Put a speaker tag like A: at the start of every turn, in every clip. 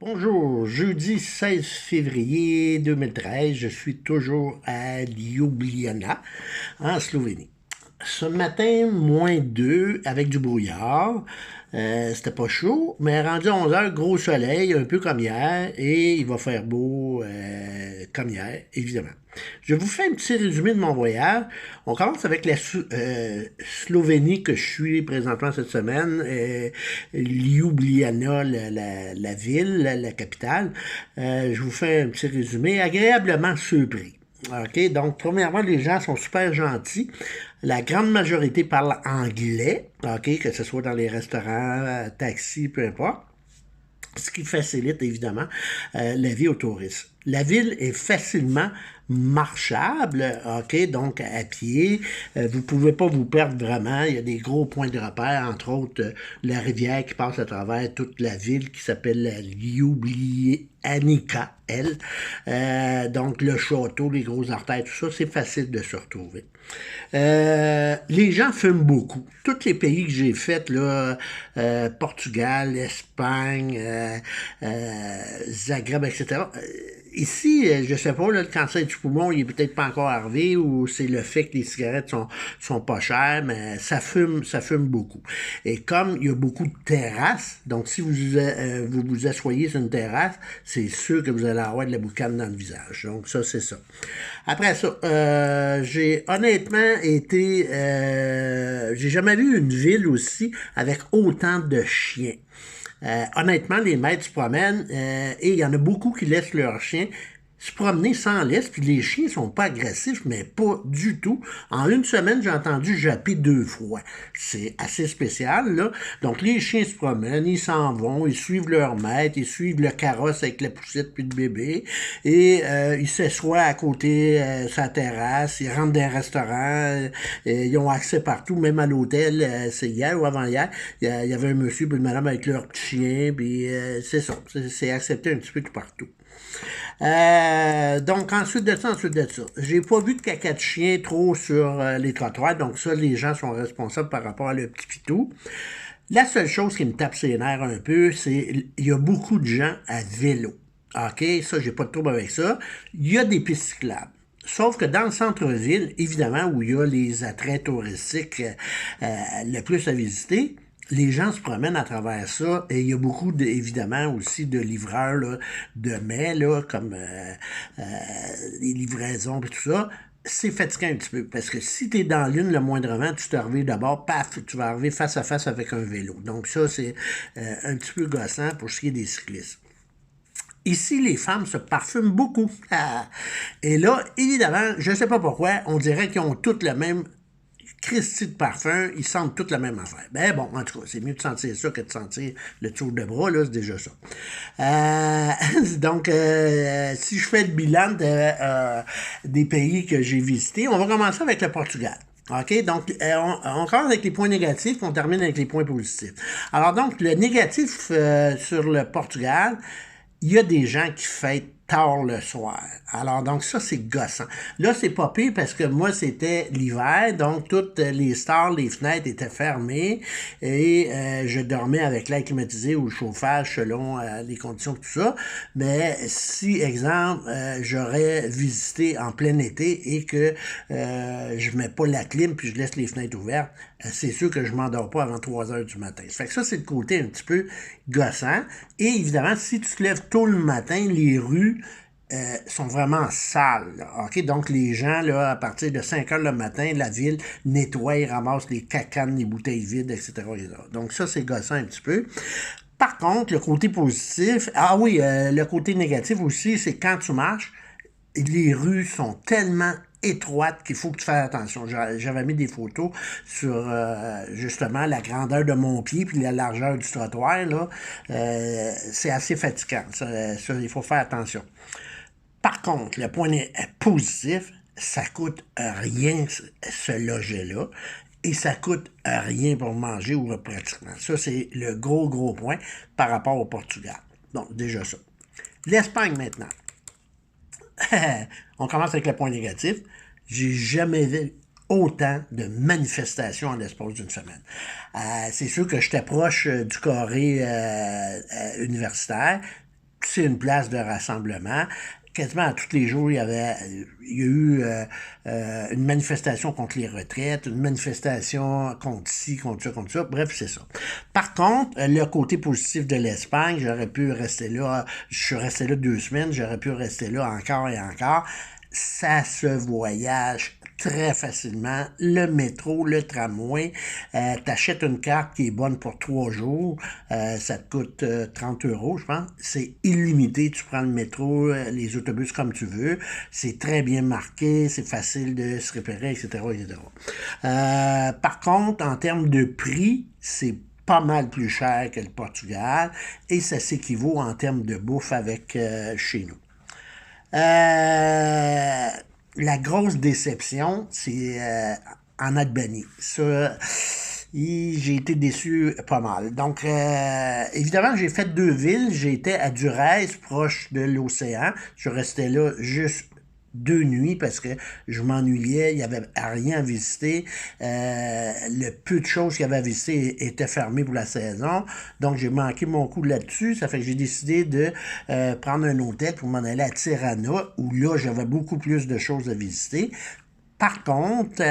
A: Bonjour, jeudi 16 février 2013, je suis toujours à Ljubljana, en Slovénie. Ce matin, -2 avec du brouillard. C'était pas chaud, mais rendu à 11 heures, gros soleil, un peu comme hier, et il va faire beau comme hier, évidemment. Je vous fais un petit résumé de mon voyage. On commence avec la Slovénie que je suis présentement cette semaine, Ljubljana, la ville, la capitale. Je vous fais un petit résumé, agréablement surpris. OK, donc, premièrement, les gens sont super gentils. La grande majorité parle anglais, OK, que ce soit dans les restaurants, taxis, peu importe. Ce qui facilite évidemment la vie aux touristes. La ville est facilement marchable, OK, donc à pied. Vous pouvez pas vous perdre vraiment. Il y a des gros points de repère, entre autres la rivière qui passe à travers toute la ville qui s'appelle la Ljubljanica, elle. Donc le château, les grosses artères, tout ça, c'est facile de se retrouver. Les gens fument beaucoup. Tous les pays que j'ai faits, là, Portugal, Espagne, Zagreb, etc. Ici, je sais pas, là, le cancer du poumon, il est peut-être pas encore arrivé, ou c'est le fait que les cigarettes sont pas chères, mais ça fume beaucoup. Et comme il y a beaucoup de terrasses, donc si vous vous asseyez sur une terrasse, c'est sûr que vous allez avoir de la boucane dans le visage. Donc ça, c'est ça. Après ça, j'ai honnêtement j'ai jamais vu une ville aussi avec autant de chiens. Honnêtement, les maîtres se promènent et il y en a beaucoup qui laissent leurs chiens se promener sans laisse, puis les chiens sont pas agressifs, mais pas du tout. En une semaine, j'ai entendu japper 2 fois. C'est assez spécial, là. Donc, les chiens se promènent, ils s'en vont, ils suivent leur maître, ils suivent le carrosse avec la poussette puis le bébé, et ils s'assoient à côté sa terrasse, ils rentrent dans un restaurant, ils ont accès partout, même à l'hôtel, c'est hier ou avant-hier, il y avait un monsieur puis une madame avec leur petit chien, puis c'est ça, c'est accepté un petit peu tout partout. Donc, ensuite de ça, j'ai pas vu de caca de chien trop sur les trottoirs, donc ça, les gens sont responsables par rapport à le petit pitou. La seule chose qui me tape ses nerfs un peu, c'est il y a beaucoup de gens à vélo. OK, ça, j'ai pas de trouble avec ça. Il y a des pistes cyclables. Sauf que dans le centre-ville, évidemment, où il y a les attraits touristiques le plus à visiter, les gens se promènent à travers ça et il y a beaucoup, évidemment, aussi de livreurs là, de mets, là, comme les livraisons et tout ça. C'est fatigant un petit peu parce que si tu es dans l'une, le moindrement, tu te reviens d'abord, paf, tu vas arriver face à face avec un vélo. Donc ça, c'est un petit peu gossant pour ce qui est des cyclistes. Ici, les femmes se parfument beaucoup. Et là, évidemment, je ne sais pas pourquoi, on dirait qu'ils ont toutes le même Christy de parfum, ils sentent toute la même affaire. Ben bon, en tout cas, c'est mieux de sentir ça que de sentir le tour de bras, là, c'est déjà ça. Donc, si je fais le bilan des pays que j'ai visités, on va commencer avec le Portugal. OK? Donc, on commence avec les points négatifs, on termine avec les points positifs. Alors, donc, le négatif sur le Portugal, il y a des gens qui fêtent tard le soir. Alors, donc, ça, c'est gossant. Là, c'est pas pire parce que moi, c'était l'hiver, donc toutes les stores, les fenêtres étaient fermées et je dormais avec l'air climatisé ou le chauffage selon les conditions, tout ça. Mais si, exemple, j'aurais visité en plein été et que je mets pas la clim puis je laisse les fenêtres ouvertes, c'est sûr que je m'endors pas avant 3 heures du matin. Ça fait que ça, c'est le côté un petit peu gossant. Et évidemment, si tu te lèves tôt le matin, les rues sont vraiment sales. Là. OK? Donc, les gens, là, à partir de 5 heures le matin, la ville nettoie, ramasse les cacanes, les bouteilles vides, etc. Donc, ça, c'est gossant un petit peu. Par contre, le côté positif, ah oui, le côté négatif aussi, c'est quand tu marches, les rues sont tellement étroites qu'il faut que tu fasses attention. J'avais mis des photos sur justement la grandeur de mon pied puis la largeur du trottoir. Là. C'est assez fatigant. Ça, il faut faire attention. Par contre, le point positif, ça coûte rien se loger là. Et ça coûte rien pour manger ou pratiquement. Ça, c'est le gros point par rapport au Portugal. Donc, déjà ça. L'Espagne maintenant. On commence avec le point négatif. J'ai jamais vu autant de manifestations en l'espace d'une semaine. C'est sûr que je t'approche du carré universitaire. c'est une place de rassemblement. Quasiment à tous les jours, il y a eu une manifestation contre les retraites, une manifestation contre ci, contre ça, contre ça. Bref, c'est ça. Par contre, le côté positif de l'Espagne, j'aurais pu rester là, je suis resté là 2 semaines, j'aurais pu rester là encore et encore. Ça se voyage très facilement. Le métro, le tramway, t'achètes une carte qui est bonne pour 3 jours, ça te coûte 30 euros, je pense. C'est illimité, tu prends le métro, les autobus comme tu veux. C'est très bien marqué, c'est facile de se repérer, etc., etc. Par contre, en termes de prix, c'est pas mal plus cher que le Portugal et ça s'équivaut en termes de bouffe avec chez nous. La grosse déception, c'est en Albanie. Ça, j'ai été déçu pas mal. Donc, évidemment, j'ai fait 2 villes. J'étais à Durrës, proche de l'océan. Je restais là juste 2 nuits parce que je m'ennuyais, il n'y avait rien à visiter. Le peu de choses qu'il y avait à visiter étaient fermées pour la saison. Donc, j'ai manqué mon coup là-dessus. Ça fait que j'ai décidé de prendre un hôtel pour m'en aller à Tirana, où là, j'avais beaucoup plus de choses à visiter. Par contre,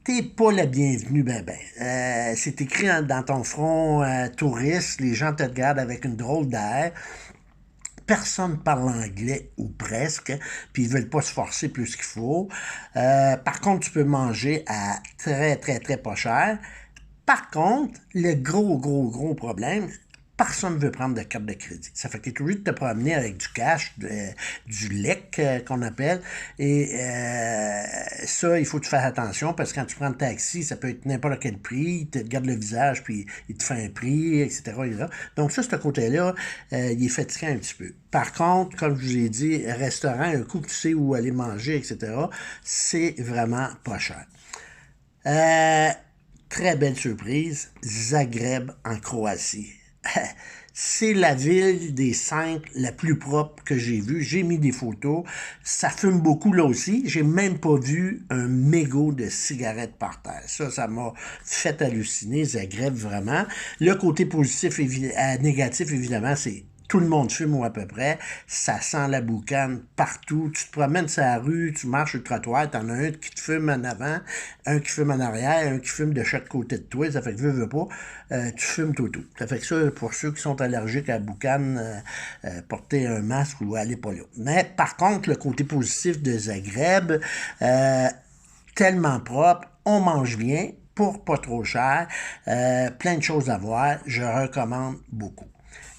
A: t'es pas la bienvenue, c'est écrit dans ton front touriste, les gens te regardent avec une drôle d'air. Personne parle anglais, ou presque, puis ils veulent pas se forcer plus qu'il faut. Par contre, tu peux manger à très, très, très pas cher. Par contre, le gros problème, personne ne veut prendre de carte de crédit. Ça fait que tu es obligé de te promener avec du cash, du lec qu'on appelle. Et ça, il faut que tu fasses attention parce que quand tu prends le taxi, ça peut être n'importe quel prix. Il te regarde le visage, puis il te fait un prix, etc., etc. Donc ça, ce côté-là, il est fatigant un petit peu. Par contre, comme je vous ai dit, restaurant, un coup que tu sais où aller manger, etc., c'est vraiment pas cher. Très belle surprise, Zagreb en Croatie. C'est la ville des 5 la plus propre que j'ai vue. J'ai mis des photos. Ça fume beaucoup là aussi. J'ai même pas vu un mégot de cigarettes par terre. Ça m'a fait halluciner, Zagreb, vraiment. Le côté positif négatif, évidemment, c'est tout le monde fume ou à peu près. Ça sent la boucane partout. Tu te promènes sur la rue, tu marches sur le trottoir, t'en as un qui te fume en avant, un qui fume en arrière, un qui fume de chaque côté de toi. Ça fait que veux pas, tu fumes tout. Ça fait que ça, pour ceux qui sont allergiques à la boucane, porter un masque ou aller pas là. Mais par contre, le côté positif de Zagreb, tellement propre, on mange bien, pour pas trop cher, plein de choses à voir, je recommande beaucoup.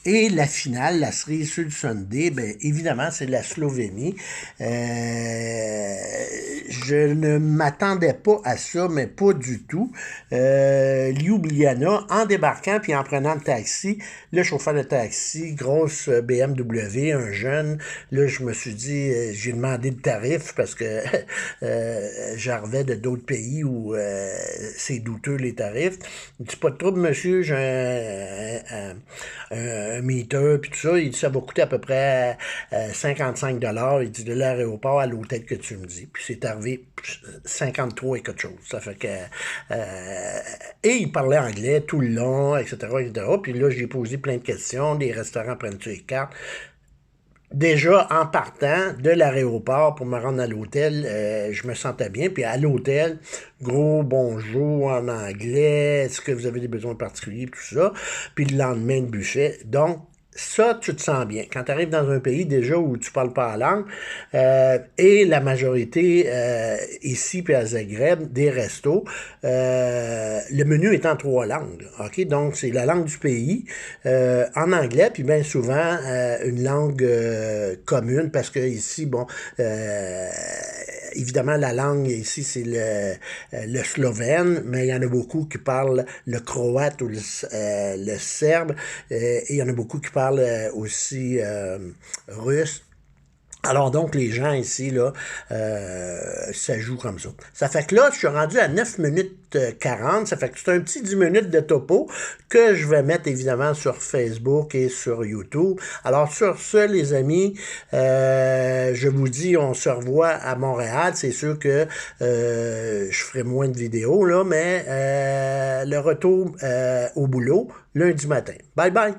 A: Et la finale, la cerise sur le sundae, évidemment, c'est la Slovénie. Je ne m'attendais pas à ça, mais pas du tout. Ljubljana, en débarquant puis en prenant le taxi, le chauffeur de taxi, grosse BMW, un jeune, là, je me suis dit, j'ai demandé le tarif parce que j'arrivais de d'autres pays où c'est douteux les tarifs. Il dit, pas de trouble, monsieur, j'ai un meter, puis tout ça, il dit ça va coûter à peu près 55 $. Il dit de l'aéroport à l'hôtel que tu me dis. Puis c'est arrivé 53 et quelque chose. Ça fait que... et il parlait anglais tout le long, etc., etc. Puis là, j'ai posé plein de questions. Les restaurants prennent-tu les cartes? Déjà, en partant de l'aéroport pour me rendre à l'hôtel, je me sentais bien. Puis à l'hôtel, gros bonjour en anglais, est-ce que vous avez des besoins particuliers, tout ça. Puis le lendemain, le buffet. Donc, ça, tu te sens bien. Quand tu arrives dans un pays déjà où tu parles pas la langue, et la majorité ici puis à Zagreb, des restos, le menu est en 3 langues. OK? Donc, c'est la langue du pays, en anglais, puis bien souvent une langue commune, parce que ici, bon, évidemment, la langue ici, c'est le slovène, mais il y en a beaucoup qui parlent le croate ou le serbe, et il y en a beaucoup qui parlent aussi russe. Alors donc, les gens ici, là, ça joue comme ça. Ça fait que là, je suis rendu à 9 minutes 40. Ça fait que c'est un petit 10 minutes de topo que je vais mettre évidemment sur Facebook et sur YouTube. Alors sur ce, les amis, je vous dis, on se revoit à Montréal. C'est sûr que je ferai moins de vidéos, là, mais le retour au boulot lundi matin. Bye bye!